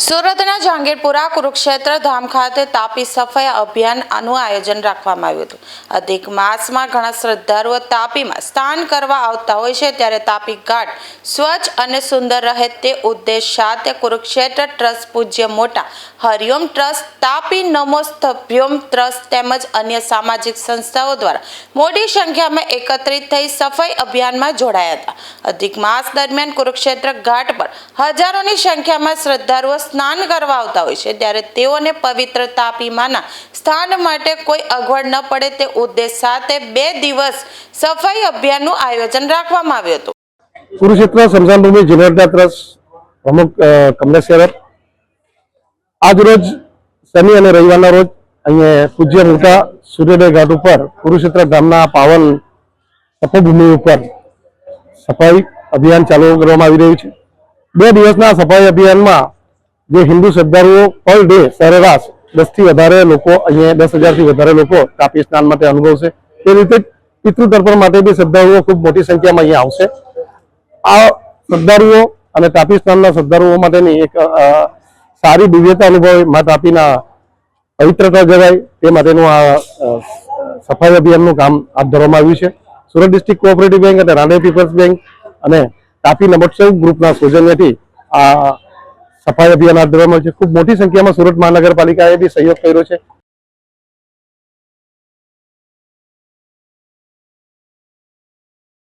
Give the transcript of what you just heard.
સુરતના જહાંગીરપુરા કુરુક્ષેત્ર ધામ ખાતે તાપી સફાઈ અભિયાનનું આયોજન રાખવામાં આવ્યું હતું। અધિક માસમાં ઘણા શ્રદ્ધાળુઓ તાપીમાં સ્નાન કરવા આવતા હોય છે, ત્યારે તાપી ઘાટ સ્વચ્છ અને સુંદર રહે તે ઉદ્દેશ સાથે કુરુક્ષેત્ર ટ્રસ્ટ, પૂજ્ય મોટા હરિઓમ ટ્રસ્ટ, તાપી નમોસ્તભ્યોમ ટ્રસ્ટ તેમજ અન્ય સામાજિક સંસ્થાઓ દ્વારા મોટી સંખ્યામાં એકત્રિત થઈ સફાઈ અભિયાનમાં જોડાયા હતા। અધિક માસ દરમિયાન કુરુક્ષેત્ર ઘાટ પર હજારોની સંખ્યામાં શ્રદ્ધાળુઓ સ્નાન કરવા આવતા હોય છે, ત્યારે તેઓને પવિત્ર તાપી માના સ્થાન માટે કોઈ અગવડ ન પડે તે ઉદ્દેશ સાથે 2 દિવસ સફાઈ અભિયાનનું આયોજન રાખવામાં આવ્યું હતું। કુરુક્ષેત્ર સ્મશાન ભૂમિ જીર્ણોદ્ધાર ટ્રસ્ટ પ્રમુખ કમલેશ શેરર આજ રોજ શનિ અને રવિવારના રોજ અહીંયા પૂજ્ય મોટા સૂર્યોદય ઘાટ ઉપર કુરુક્ષેત્ર ગામના પાવન તપોભૂમિ ઉપર સફાઈ અભિયાન ચાલુ કરવામાં આવી રહ્યું છે। 2 દિવસના સફાઈ અભિયાનમાં જે હિન્દુ શ્રદ્ધાળુઓ પર ડે સરેરાશ 10 થી વધારે લોકો અહીંયા 10,000 થી વધારે લોકો તાપી સ્નાન માટે અનુભવશે। તે રીતે પિતૃ તર્પણ માટે બી શ્રદ્ધાળુઓ ખૂબ મોટી સંખ્યામાં અહીંયા આવશે। આ શ્રદ્ધાળુઓ અને તાપી સ્નાનના શ્રદ્ધાળુઓ માટેની એક સારી દિવ્યતા અનુભવે મા તાપીના પવિત્રતા જળવાય તે માટેનું આ સફાઈ અભિયાનનું કામ હાથ ધરવામાં આવ્યું છે। સુરત ડિસ્ટ્રિક્ટ કોઓપરેટિવ બેંક અને રાંદેર પીપલ્સ બેંક અને તાપી નમોત્સવ ગ્રુપના સૌજન્યથી આ સફાઈ અભિયાન હાથ ધરવામાં આવ્યું છે। ખૂબ મોટી સંખ્યામાં સુરત મહાનગરપાલિકાએ બી સહયોગ કર્યો છે।